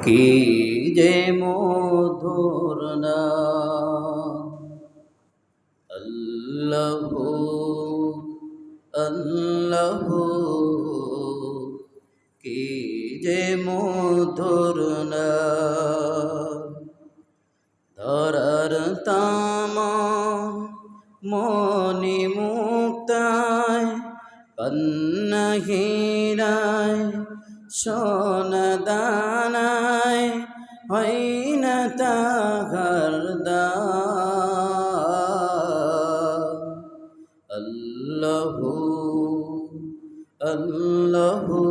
কি যে মধুর নাম আল্লাহু আল্লাহু, কি যে মধুর নাম। ধরার তামাম মনি মুক্তায় কন্যা হীরায় সোনা দানায় হয় না তাহার দাম। আল্লাহু আল্লাহু,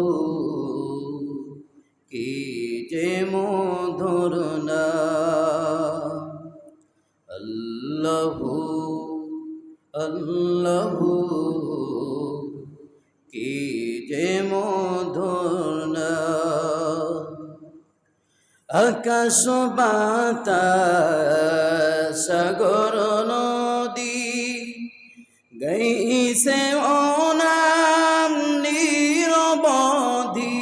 কি যে মধুর নাম। আল্লাহু আল্লাহু, কি যে মধুর নাম। আকাশ বাতাস সাগর নদী গাইছে ও নাম নিরবধি।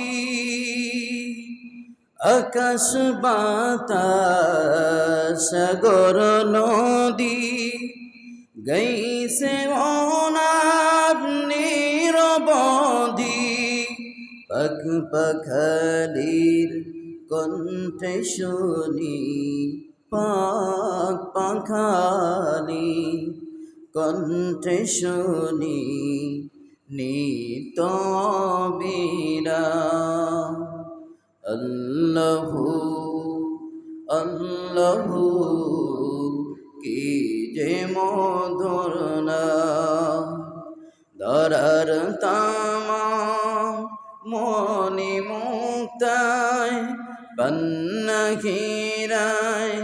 আকাশ বাতাস সাগর নদী গাইছে ও নাম নিরবধি। পাখ পাখালির কণ্ঠে শুনি, পাখ পাখালি কণ্ঠে শুনি নিত বিরাম। আল্লাহু আল্লাহু, কি যে মধুর নাম। ধরার তামাম মনি মুক্তায় কন্যা হীরায়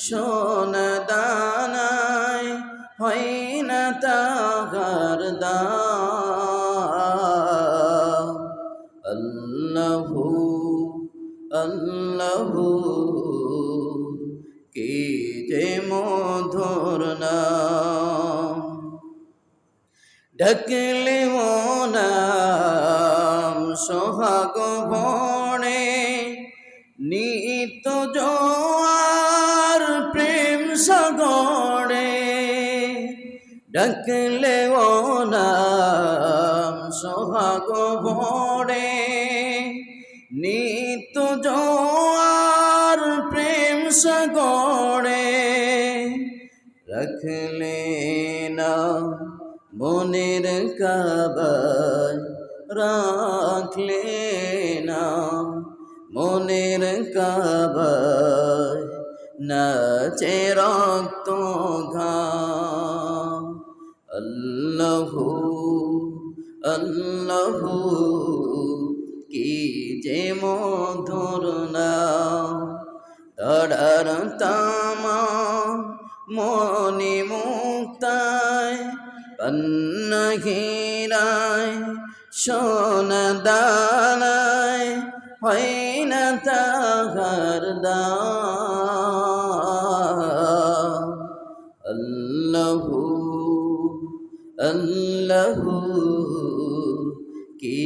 সোনা দানায় হয় না তাহার দাম। আল্লাহু আল্লাহু, কি যে মধুর নাম। ডাকলে ও নাম সোহাগ বনে নিত জোয়ার প্রেম সাগরে। ডাকলে ও নাম সোহাগ বনে নিত জোয়ার প্রেম সাগরে। রাখলে না মনের কাবায়, রাখলে না মনের কাবায় নাচে রক্ত ঘাম। আল্লাহু আল্লাহু, কি যে মধুর নাম। ধরার তামাম মনি মুক্তায় কন্যা হীরায় সোনা দানায় হয় না তাহার দাম। আল্লাহু আল্লাহু, কি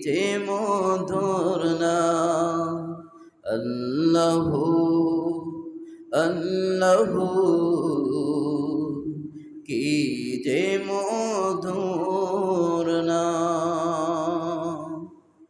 যে মধুর নাম। আল্লাহু আল্লাহু, কি যে মধুর